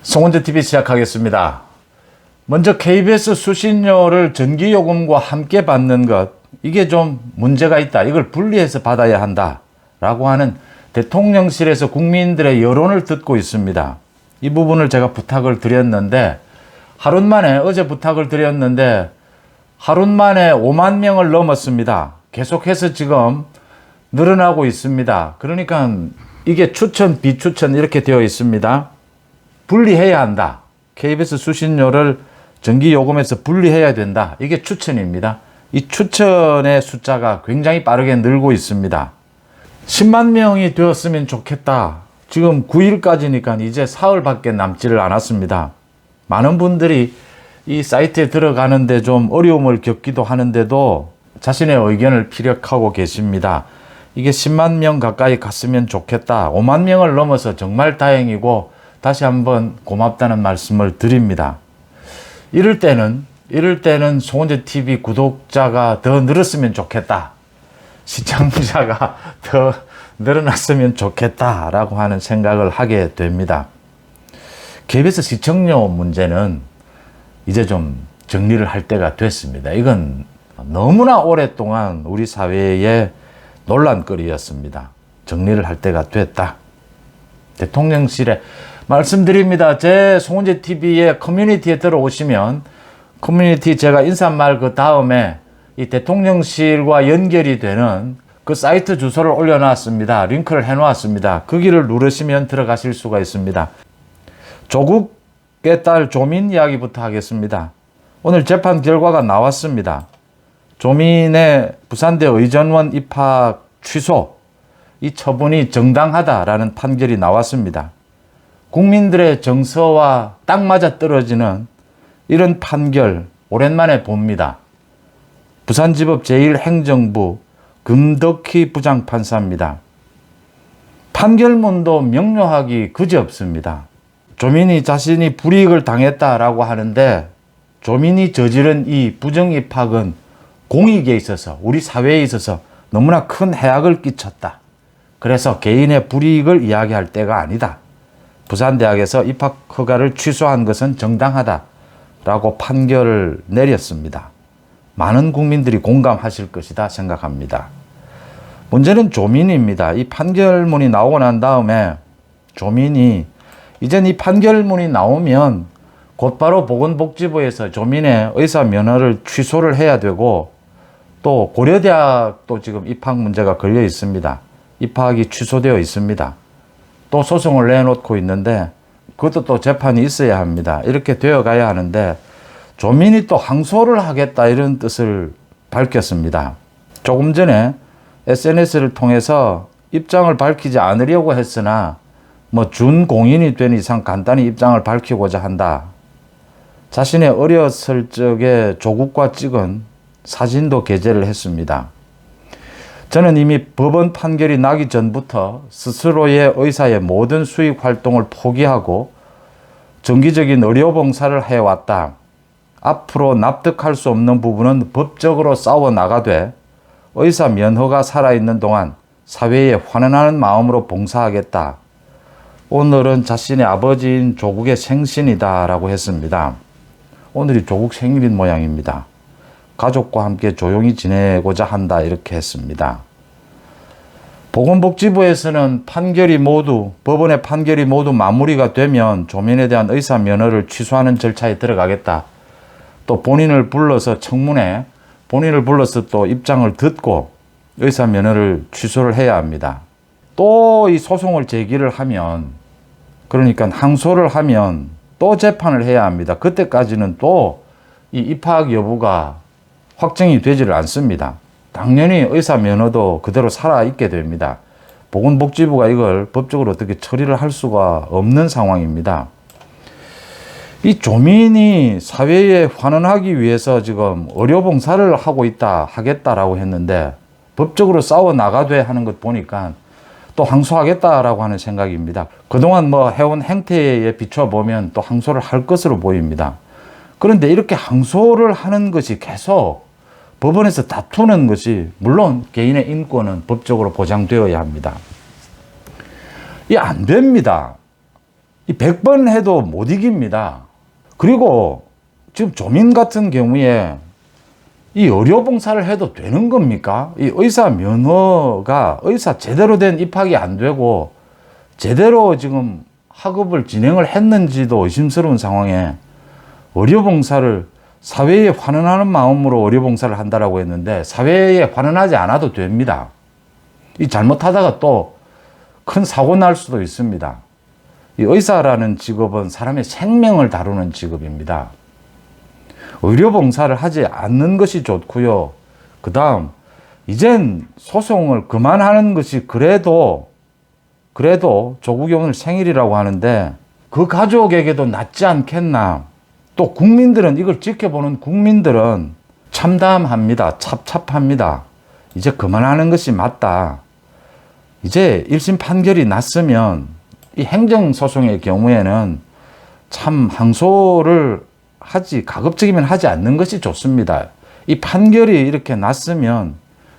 송원재TV 시작하겠습니다. 먼저 KBS 수신료를 전기요금과 함께 받는 것, 이게 좀 문제가 있다. 이걸 분리해서 받아야 한다. 라고 하는 대통령실에서 국민들의 여론을 듣고 있습니다. 이 부분을 제가 부탁을 드렸는데, 어제 부탁을 드렸는데, 하루 만에 5만 명을 넘었습니다. 계속해서 지금 늘어나고 있습니다. 그러니까 이게 추천, 비추천 이렇게 되어 있습니다. 분리해야 한다. KBS 수신료를 전기요금에서 분리해야 된다. 이게 추천입니다. 이 추천의 숫자가 굉장히 빠르게 늘고 있습니다. 10만 명이 되었으면 좋겠다. 지금 9일까지니까 이제 사흘밖에 남지를 않았습니다. 많은 분들이 이 사이트에 들어가는데 좀 어려움을 겪기도 하는데도 자신의 의견을 피력하고 계십니다. 이게 10만 명 가까이 갔으면 좋겠다. 5만 명을 넘어서 정말 다행이고 다시 한번 고맙다는 말씀을 드립니다. 이럴 때는 송원재TV 구독자가 더 늘었으면 좋겠다. 시청자가 더 늘어났으면 좋겠다라고 하는 생각을 하게 됩니다. KBS 시청료 문제는 이제 좀 정리를 할 때가 됐습니다. 이건 너무나 오랫동안 우리 사회의 논란거리였습니다. 정리를 할 때가 됐다. 대통령실에 말씀드립니다. 제 송원재TV의 커뮤니티에 들어오시면 커뮤니티 제가 인사말 그 다음에 이 대통령실과 연결이 되는 그 사이트 주소를 올려놨습니다. 링크를 해놓았습니다. 거기를 누르시면 들어가실 수가 있습니다. 조국의 딸 조민 이야기부터 하겠습니다. 오늘 재판 결과가 나왔습니다. 조민의 부산대 의전원 입학 취소, 이 처분이 정당하다라는 판결이 나왔습니다. 국민들의 정서와 딱 맞아 떨어지는 이런 판결 오랜만에 봅니다. 부산지법 제1행정부 금덕희 부장판사입니다. 판결문도 명료하기 그지없습니다. 조민이 자신이 불이익을 당했다라고 하는데 조민이 저지른 이 부정입학은 공익에 있어서 우리 사회에 있어서 너무나 큰 해악을 끼쳤다. 그래서 개인의 불이익을 이야기할 때가 아니다. 부산대학에서 입학 허가를 취소한 것은 정당하다라고 판결을 내렸습니다. 많은 국민들이 공감하실 것이다 생각합니다. 문제는 조민입니다. 이 판결문이 나오고 난 다음에 조민이 이젠 이 판결문이 나오면 곧바로 보건복지부에서 조민의 의사 면허를 취소를 해야 되고 또 고려대학도 지금 입학 문제가 걸려 있습니다. 입학이 취소되어 있습니다. 또 소송을 내놓고 있는데 그것도 또 재판이 있어야 합니다. 이렇게 되어 가야 하는데 조민이 또 항소를 하겠다 이런 뜻을 밝혔습니다. 조금 전에 SNS를 통해서 입장을 밝히지 않으려고 했으나 준공인이 된 이상 간단히 입장을 밝히고자 한다. 자신의 어렸을 적에 조국과 찍은 사진도 게재를 했습니다. 저는 이미 법원 판결이 나기 전부터 스스로의 의사의 모든 수익 활동을 포기하고 정기적인 의료봉사를 해왔다. 앞으로 납득할 수 없는 부분은 법적으로 싸워 나가되 의사 면허가 살아있는 동안 사회에 환원하는 마음으로 봉사하겠다. 오늘은 자신의 아버지인 조국의 생신이다 라고 했습니다. 오늘이 조국 생일인 모양입니다. 가족과 함께 조용히 지내고자 한다 이렇게 했습니다. 보건복지부에서는 법원의 판결이 모두 마무리가 되면 조민에 대한 의사 면허를 취소하는 절차에 들어가겠다. 또 본인을 불러서 또 입장을 듣고 의사 면허를 취소를 해야 합니다. 또 이 소송을 제기를 하면, 그러니까 항소를 하면 또 재판을 해야 합니다. 그때까지는 또 이 입학 여부가 확정이 되지를 않습니다. 당연히 의사 면허도 그대로 살아있게 됩니다. 보건복지부가 이걸 법적으로 어떻게 처리를 할 수가 없는 상황입니다. 이 조민이 사회에 환원하기 위해서 지금 의료봉사를 하겠다라고 했는데 법적으로 싸워 나가되 하는 것 보니까 또 항소하겠다라고 하는 생각입니다. 그동안 해온 행태에 비춰보면 또 항소를 할 것으로 보입니다. 그런데 이렇게 항소를 하는 것이 계속 법원에서 다투는 것이, 물론 개인의 인권은 법적으로 보장되어야 합니다. 이게 안 됩니다. 이 100번 해도 못 이깁니다. 그리고 지금 조민 같은 경우에 이 의료봉사를 해도 되는 겁니까? 이 의사 면허가 의사 제대로 된 입학이 안 되고 제대로 지금 학업을 진행을 했는지도 의심스러운 상황에 의료봉사를 사회에 환원하는 마음으로 의료봉사를 한다라고 했는데 사회에 환원하지 않아도 됩니다. 이 잘못하다가 또 큰 사고 날 수도 있습니다. 이 의사라는 직업은 사람의 생명을 다루는 직업입니다. 의료봉사를 하지 않는 것이 좋고요. 그 다음 이젠 소송을 그만하는 것이 그래도 조국이 오늘 생일이라고 하는데 그 가족에게도 낫지 않겠나. 또 국민들은, 이걸 지켜보는 국민들은 참담합니다. 찹찹합니다. 이제 그만하는 것이 맞다. 이제 1심 판결이 났으면 이 행정소송의 경우에는 참 항소를 가급적이면 하지 않는 것이 좋습니다. 이 판결이 이렇게 났으면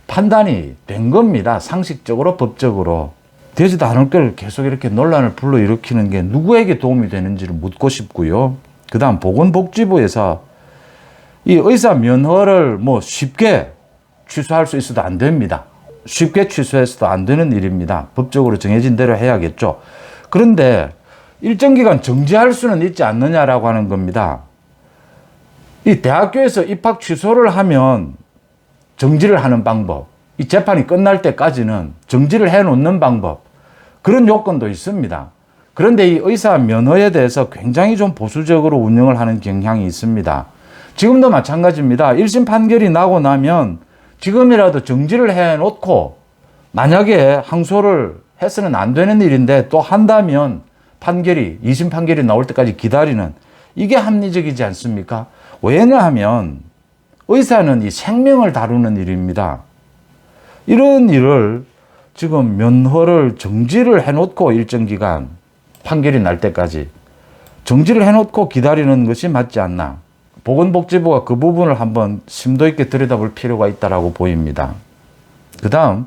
판단이 된 겁니다. 상식적으로, 법적으로. 되지도 않을 걸 계속 이렇게 논란을 불러일으키는 게 누구에게 도움이 되는지를 묻고 싶고요. 그 다음 보건복지부에서 이 의사 면허를 뭐 쉽게 취소할 수 있어도 안 됩니다. 쉽게 취소해서도 안 되는 일입니다. 법적으로 정해진 대로 해야겠죠. 그런데 일정 기간 정지할 수는 있지 않느냐라고 하는 겁니다. 이 대학교에서 입학 취소를 하면 정지를 하는 방법, 이 재판이 끝날 때까지는 정지를 해 놓는 방법, 그런 요건도 있습니다. 그런데 이 의사 면허에 대해서 굉장히 좀 보수적으로 운영을 하는 경향이 있습니다. 지금도 마찬가지입니다. 1심 판결이 나고 나면 지금이라도 정지를 해 놓고 만약에 항소를 해서는 안 되는 일인데 또 한다면 2심 판결이 나올 때까지 기다리는, 이게 합리적이지 않습니까? 왜냐하면 의사는 이 생명을 다루는 일입니다. 이런 일을 지금 면허를 정지를 해놓고 일정 기간 판결이 날 때까지 정지를 해놓고 기다리는 것이 맞지 않나. 보건복지부가 그 부분을 한번 심도 있게 들여다볼 필요가 있다고 보입니다. 그 다음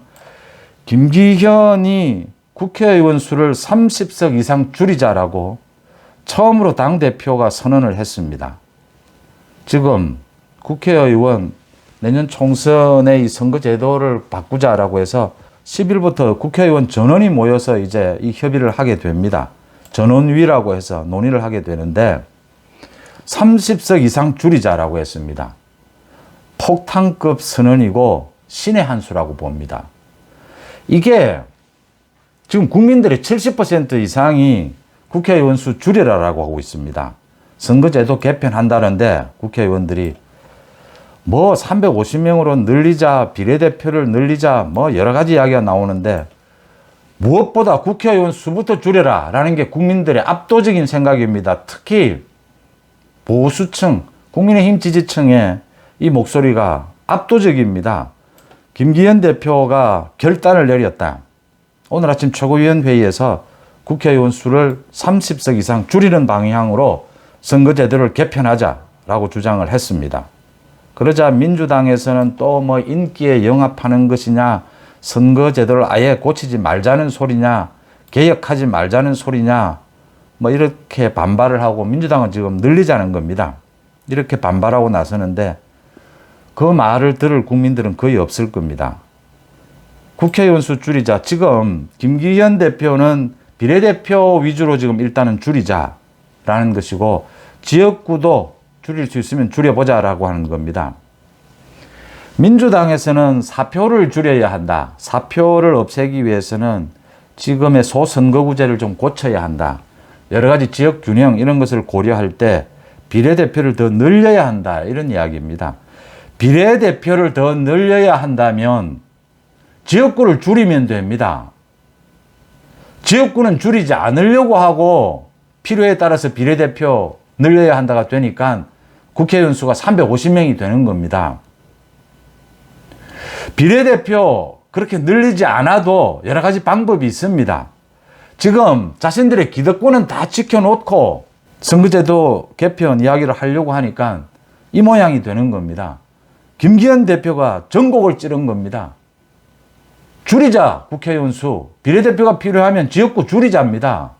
김기현이 국회의원 수를 30석 이상 줄이자라고 처음으로 당대표가 선언을 했습니다. 지금 국회의원 내년 총선의 이 선거제도를 바꾸자라고 해서 10일부터 국회의원 전원이 모여서 이제 이 협의를 하게 됩니다. 전원위라고 해서 논의를 하게 되는데 30석 이상 줄이자라고 했습니다. 폭탄급 선언이고 신의 한 수라고 봅니다. 이게 지금 국민들의 70% 이상이 국회의원 수 줄여라라고 하고 있습니다. 선거제도 개편한다는데 국회의원들이 뭐 350명으로 늘리자, 비례대표를 늘리자, 뭐 여러 가지 이야기가 나오는데 무엇보다 국회의원 수부터 줄여라 라는 게 국민들의 압도적인 생각입니다. 특히 보수층, 국민의힘 지지층의 이 목소리가 압도적입니다. 김기현 대표가 결단을 내렸다. 오늘 아침 최고위원회의에서 국회의원 수를 30석 이상 줄이는 방향으로 선거제도를 개편하자라고 주장을 했습니다. 그러자 민주당에서는 또 뭐 인기에 영합하는 것이냐, 선거제도를 아예 고치지 말자는 소리냐, 개혁하지 말자는 소리냐, 뭐 이렇게 반발을 하고 민주당은 지금 늘리자는 겁니다. 이렇게 반발하고 나서는데 그 말을 들을 국민들은 거의 없을 겁니다. 국회의원 수 줄이자. 지금 김기현 대표는 비례대표 위주로 지금 일단은 줄이자라는 것이고 지역구도 줄일 수 있으면 줄여보자라고 하는 겁니다. 민주당에서는 사표를 줄여야 한다. 사표를 없애기 위해서는 지금의 소선거구제를 좀 고쳐야 한다. 여러 가지 지역 균형 이런 것을 고려할 때 비례대표를 더 늘려야 한다. 이런 이야기입니다. 비례대표를 더 늘려야 한다면 지역구를 줄이면 됩니다. 지역구는 줄이지 않으려고 하고 필요에 따라서 비례대표 늘려야 한다가 되니까 국회의원 수가 350명이 되는 겁니다. 비례대표 그렇게 늘리지 않아도 여러 가지 방법이 있습니다. 지금 자신들의 기득권은 다 지켜놓고 선거제도 개편 이야기를 하려고 하니까 이 모양이 되는 겁니다. 김기현 대표가 전곡을 찌른 겁니다. 줄이자 국회의원 수. 비례대표가 필요하면 지역구 줄이자입니다.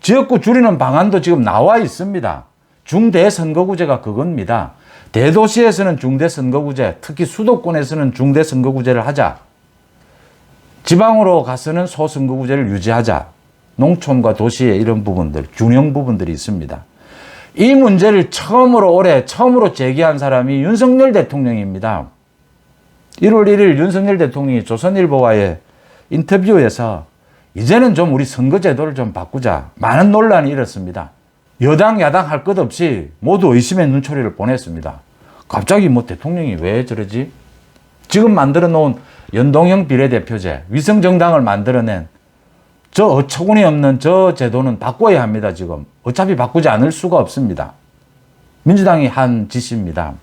지역구 줄이는 방안도 지금 나와 있습니다. 중대선거구제가 그겁니다. 대도시에서는 중대선거구제, 특히 수도권에서는 중대선거구제를 하자. 지방으로 가서는 소선거구제를 유지하자. 농촌과 도시의 이런 부분들, 균형 부분들이 있습니다. 이 문제를 올해 처음으로 제기한 사람이 윤석열 대통령입니다. 1월 1일 윤석열 대통령이 조선일보와의 인터뷰에서 이제는 좀 우리 선거제도를 좀 바꾸자. 많은 논란이 일었습니다. 여당, 야당 할 것 없이 모두 의심의 눈초리를 보냈습니다. 갑자기 뭐 대통령이 왜 저러지? 지금 만들어 놓은 연동형 비례대표제, 위성정당을 만들어낸 저 어처구니 없는 저 제도는 바꿔야 합니다, 지금. 어차피 바꾸지 않을 수가 없습니다. 민주당이 한 짓입니다.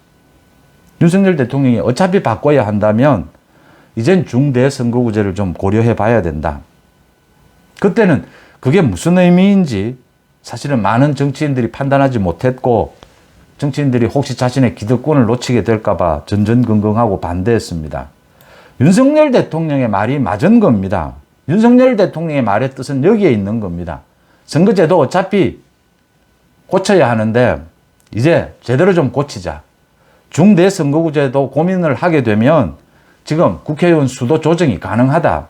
윤석열 대통령이 어차피 바꿔야 한다면 이젠 중대선거구제를 좀 고려해 봐야 된다. 그때는 그게 무슨 의미인지 사실은 많은 정치인들이 판단하지 못했고 정치인들이 혹시 자신의 기득권을 놓치게 될까봐 전전긍긍하고 반대했습니다. 윤석열 대통령의 말이 맞은 겁니다. 윤석열 대통령의 말의 뜻은 여기에 있는 겁니다. 선거제도 어차피 고쳐야 하는데 이제 제대로 좀 고치자. 중대선거구제도 고민을 하게 되면 지금 국회의원 수도 조정이 가능하다.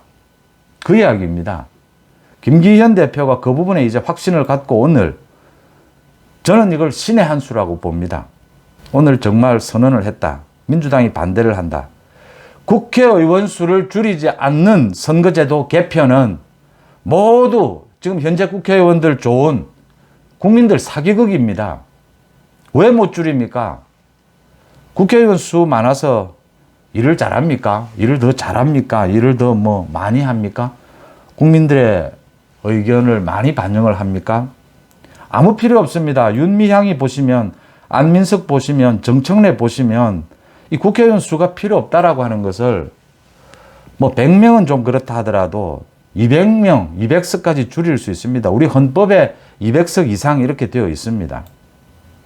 그 이야기입니다. 김기현 대표가 그 부분에 이제 확신을 갖고 오늘 저는 이걸 신의 한 수라고 봅니다. 오늘 정말 선언을 했다. 민주당이 반대를 한다. 국회의원 수를 줄이지 않는 선거제도 개편은 모두 지금 현재 국회의원들 좋은 국민들 사기극입니다. 왜 못 줄입니까? 국회의원 수 많아서 일을 잘합니까? 일을 더 잘합니까? 일을 더 많이 합니까? 국민들의 의견을 많이 반영을 합니까? 아무 필요 없습니다. 윤미향이 보시면, 안민석 보시면, 정청래 보시면 이 국회의원 수가 필요 없다라고 하는 것을 100명은 좀 그렇다 하더라도 200명, 200석까지 줄일 수 있습니다. 우리 헌법에 200석 이상 이렇게 되어 있습니다.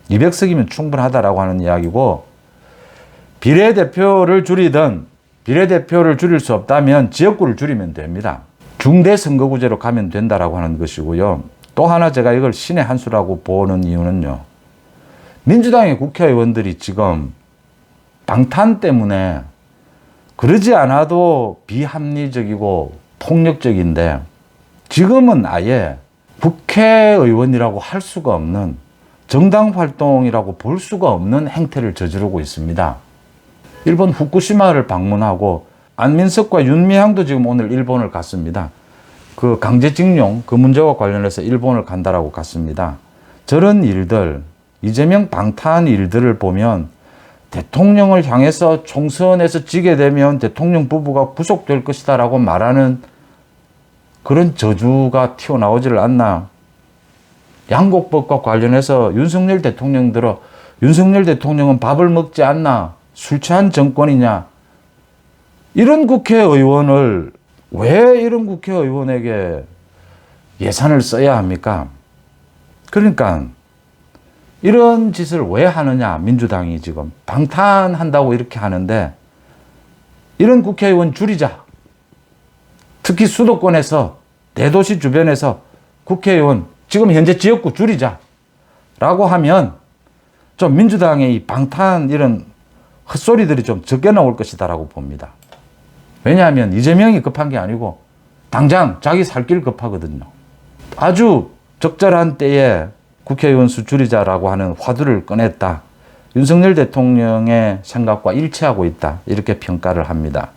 200석이면 충분하다라고 하는 이야기고 비례대표를 줄이든 비례대표를 줄일 수 없다면 지역구를 줄이면 됩니다. 중대선거구제로 가면 된다라고 하는 것이고요. 또 하나 제가 이걸 신의 한 수라고 보는 이유는요. 민주당의 국회의원들이 지금 방탄 때문에 그러지 않아도 비합리적이고 폭력적인데 지금은 아예 국회의원이라고 할 수가 없는 정당 활동이라고 볼 수가 없는 행태를 저지르고 있습니다. 일본 후쿠시마를 방문하고 안민석과 윤미향도 지금 오늘 일본을 갔습니다. 그 강제징용 그 문제와 관련해서 일본을 간다라고 갔습니다. 저런 일들, 이재명 방탄 일들을 보면 대통령을 향해서 총선에서 지게 되면 대통령 부부가 구속될 것이다 라고 말하는 그런 저주가 튀어나오지를 않나. 양곡법과 관련해서 윤석열 대통령은 밥을 먹지 않나. 술 취한 정권이냐. 이런 국회의원을 왜 이런 국회의원에게 예산을 써야 합니까? 그러니까 이런 짓을 왜 하느냐. 민주당이 지금 방탄한다고 이렇게 하는데 이런 국회의원 줄이자. 특히 수도권에서 대도시 주변에서 국회의원 지금 현재 지역구 줄이자 라고 하면 좀 민주당의 이 방탄 이런 헛소리들이 좀 적게 나올 것이다 라고 봅니다. 왜냐하면 이재명이 급한 게 아니고 당장 자기 살 길 급하거든요. 아주 적절한 때에 국회의원 수 줄이자라고 하는 화두를 꺼냈다. 윤석열 대통령의 생각과 일치하고 있다. 이렇게 평가를 합니다.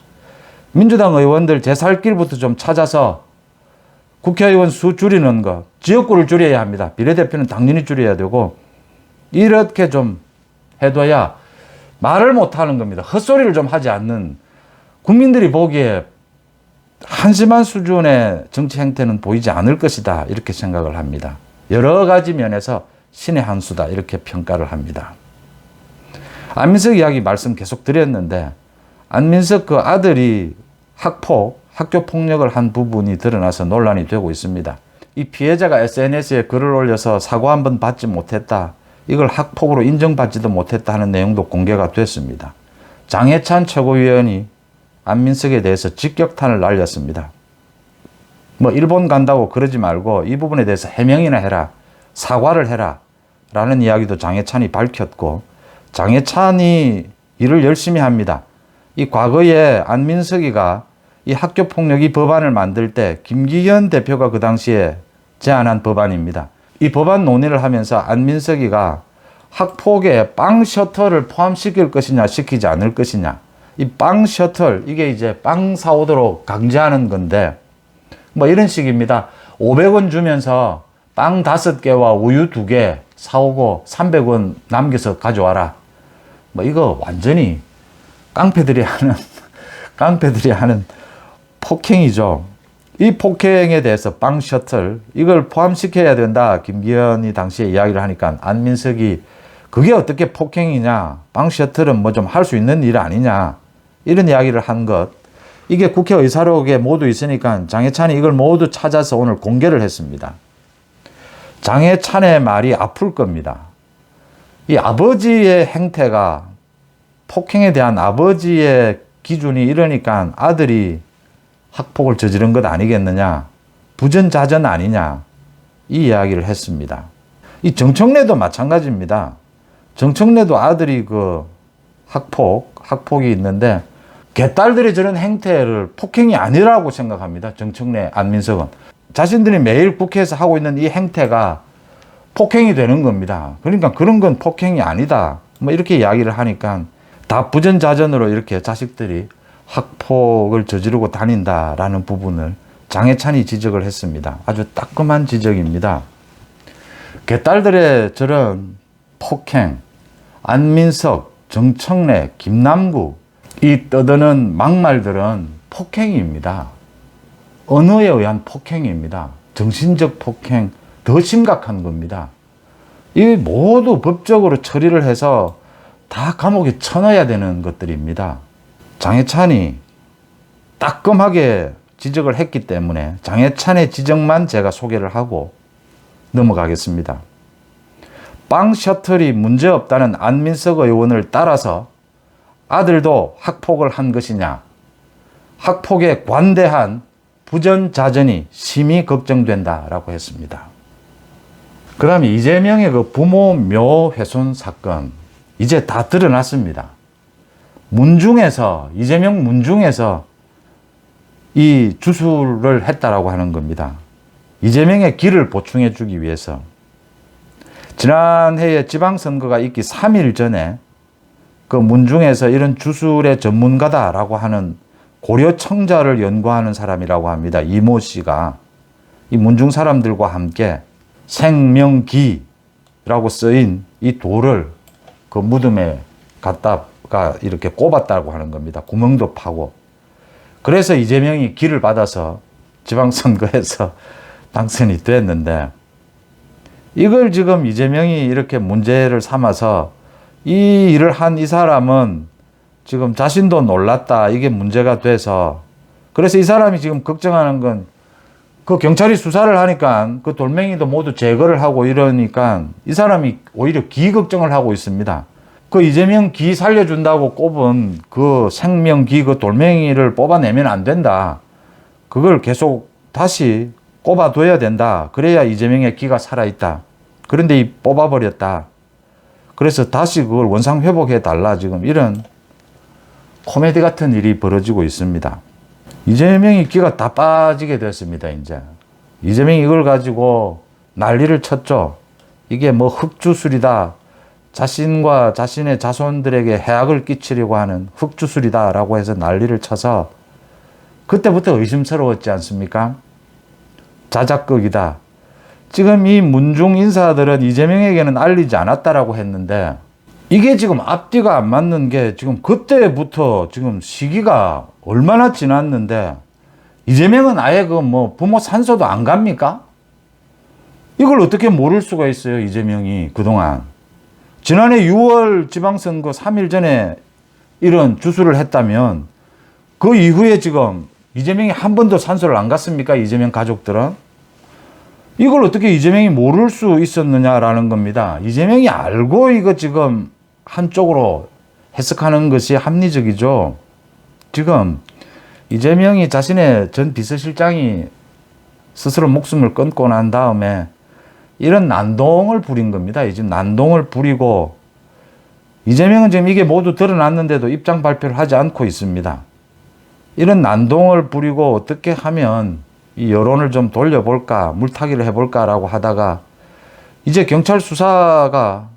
민주당 의원들 제 살 길부터 좀 찾아서 국회의원 수 줄이는 것, 지역구를 줄여야 합니다. 비례대표는 당연히 줄여야 되고 이렇게 좀 해둬야 말을 못하는 겁니다. 헛소리를 좀 하지 않는 국민들이 보기에 한심한 수준의 정치 행태는 보이지 않을 것이다. 이렇게 생각을 합니다. 여러 가지 면에서 신의 한 수다. 이렇게 평가를 합니다. 안민석 이야기 말씀 계속 드렸는데 안민석 그 아들이 학교 폭력을 한 부분이 드러나서 논란이 되고 있습니다. 이 피해자가 SNS에 글을 올려서 사과 한번 받지 못했다. 이걸 학폭으로 인정받지도 못했다 하는 내용도 공개가 됐습니다. 장해찬 최고위원이 안민석에 대해서 직격탄을 날렸습니다. 뭐 일본 간다고 그러지 말고 이 부분에 대해서 해명이나 해라, 사과를 해라 라는 이야기도 장해찬이 밝혔고, 장해찬이 일을 열심히 합니다. 이 과거에 안민석이가 이 학교폭력 이 법안을 만들 때 김기현 대표가 그 당시에 제안한 법안입니다. 이 법안 논의를 하면서 안민석이가 학폭에 빵 셔틀을 포함시킬 것이냐 시키지 않을 것이냐, 이 빵 셔틀, 이게 이제 빵 사오도록 강제하는 건데 뭐 이런 식입니다. 500원 주면서 빵 5개와 우유 2개 사오고 300원 남겨서 가져와라. 뭐 이거 완전히 깡패들이 하는 폭행이죠. 이 폭행에 대해서 빵 셔틀, 이걸 포함시켜야 된다. 김기현이 당시에 이야기를 하니까 안민석이 그게 어떻게 폭행이냐, 빵 셔틀은 뭐 좀 할 수 있는 일 아니냐, 이런 이야기를 한 것. 이게 국회 의사록에 모두 있으니까 장해찬이 이걸 모두 찾아서 오늘 공개를 했습니다. 장해찬의 말이 아플 겁니다. 이 아버지의 행태가, 폭행에 대한 아버지의 기준이 이러니까 아들이 학폭을 저지른 것 아니겠느냐, 부전자전 아니냐, 이 이야기를 했습니다. 이 정청래도 마찬가지입니다. 정청래도 아들이 그 학폭이 있는데 개딸들의 저런 행태를 폭행이 아니라고 생각합니다. 정청래, 안민석은. 자신들이 매일 국회에서 하고 있는 이 행태가 폭행이 되는 겁니다. 그러니까 그런 건 폭행이 아니다, 뭐 이렇게 이야기를 하니까 다 부전자전으로 이렇게 자식들이 학폭을 저지르고 다닌다라는 부분을 장해찬이 지적을 했습니다. 아주 따끔한 지적입니다. 개딸들의 저런 폭행, 안민석, 정청래, 김남구, 이 떠드는 막말들은 폭행입니다. 언어에 의한 폭행입니다. 정신적 폭행, 더 심각한 겁니다. 이 모두 법적으로 처리를 해서 다 감옥에 쳐넣어야 되는 것들입니다. 장해찬이 따끔하게 지적을 했기 때문에 장해찬의 지적만 제가 소개를 하고 넘어가겠습니다. 빵 셔틀이 문제없다는 안민석 의원을 따라서 아들도 학폭을 한 것이냐, 학폭에 관대한 부전자전이 심히 걱정된다라고 했습니다. 그 다음에 이재명의 그 부모 묘 훼손 사건, 이제 다 드러났습니다. 이재명 문중에서 이 주술을 했다라고 하는 겁니다. 이재명의 기를 보충해 주기 위해서. 지난해에 지방선거가 있기 3일 전에 그 문중에서 이런 주술의 전문가다라고 하는 고려청자를 연구하는 사람이라고 합니다. 이모 씨가 이 문중 사람들과 함께 생명기라고 쓰인 이 돌을 그 무덤에 갖다가 이렇게 꼽았다고 하는 겁니다. 구멍도 파고. 그래서 이재명이 기를 받아서 지방선거에서 당선이 됐는데, 이걸 지금 이재명이 이렇게 문제를 삼아서 이 일을 한 이 사람은 지금 자신도 놀랐다, 이게 문제가 돼서, 그래서 이 사람이 지금 걱정하는 건 그 경찰이 수사를 하니까 그 돌멩이도 모두 제거를 하고 이러니까 이 사람이 오히려 기 걱정을 하고 있습니다. 그 이재명 기 살려준다고 꼽은 그 생명기 그 돌멩이를 뽑아내면 안 된다. 그걸 계속 다시 꼽아둬야 된다. 그래야 이재명의 기가 살아있다. 그런데 이 뽑아버렸다. 그래서 다시 그걸 원상 회복해 달라. 지금 이런 코미디 같은 일이 벌어지고 있습니다. 이재명이 기가 다 빠지게 됐습니다. 이제 이재명이 이걸 가지고 난리를 쳤죠. 이게 뭐 흑주술이다, 자신과 자신의 자손들에게 해악을 끼치려고 하는 흑주술이다라고 해서 난리를 쳐서 그때부터 의심스러웠지 않습니까? 자작극이다. 지금 이 문중 인사들은 이재명에게는 알리지 않았다라고 했는데, 이게 지금 앞뒤가 안 맞는 게 지금 그때부터 지금 시기가 얼마나 지났는데 이재명은 아예 그 뭐 부모 산소도 안 갑니까? 이걸 어떻게 모를 수가 있어요, 이재명이 그동안. 지난해 6월 지방선거 3일 전에 이런 주술을 했다면 그 이후에 지금 이재명이 한 번도 산소를 안 갔습니까? 이재명 가족들은. 이걸 어떻게 이재명이 모를 수 있었느냐라는 겁니다. 이재명이 알고 이거 지금 한쪽으로 해석하는 것이 합리적이죠. 지금 이재명이 자신의 전 비서실장이 스스로 목숨을 끊고 난 다음에 이런 난동을 부린 겁니다. 지금 난동을 부리고 이재명은 지금 이게 모두 드러났는데도 입장 발표를 하지 않고 있습니다. 이런 난동을 부리고 어떻게 하면 이 여론을 좀 돌려볼까, 물타기를 해볼까라고 하다가 이제 경찰 수사가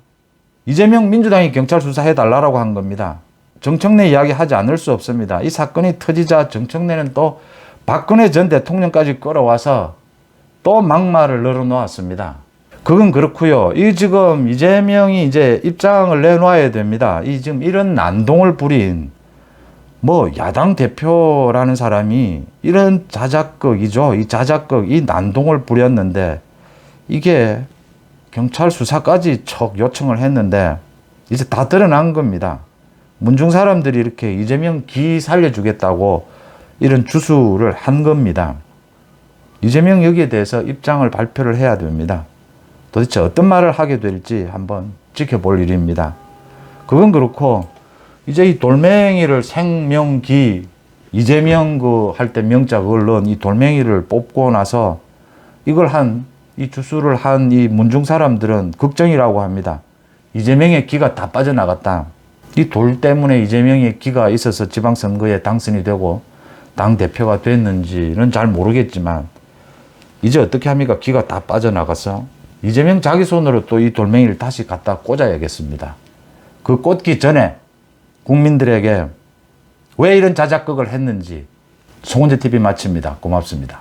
이재명 민주당이 경찰 수사해달라고 한 겁니다. 정청래 이야기 하지 않을 수 없습니다. 이 사건이 터지자 정청래는 또 박근혜 전 대통령까지 끌어와서 또 막말을 늘어놓았습니다. 그건 그렇고요. 이 지금 이재명이 이제 입장을 내놓아야 됩니다. 이 지금 이런 난동을 부린 뭐 야당 대표라는 사람이 이런 자작극이죠. 이 자작극, 이 난동을 부렸는데 이게 경찰 수사까지 척 요청을 했는데 이제 다 드러난 겁니다. 문중 사람들이 이렇게 이재명 기 살려주겠다고 이런 주술을 한 겁니다. 이재명 여기에 대해서 입장을 발표를 해야 됩니다. 도대체 어떤 말을 하게 될지 한번 지켜볼 일입니다. 그건 그렇고 이제 이 돌멩이를 생명기 이재명 그 할 때 명자 그걸 넣은 이 돌멩이를 뽑고 나서 이걸 이 주술을 한 이 문중 사람들은 걱정이라고 합니다. 이재명의 기가 다 빠져나갔다. 이 돌 때문에 이재명의 기가 있어서 지방선거에 당선이 되고 당대표가 됐는지는 잘 모르겠지만 이제 어떻게 합니까? 기가 다 빠져나가서 이재명 자기 손으로 또 이 돌멩이를 다시 갖다 꽂아야겠습니다. 그 꽂기 전에 국민들에게 왜 이런 자작극을 했는지 송은재 TV 마칩니다. 고맙습니다.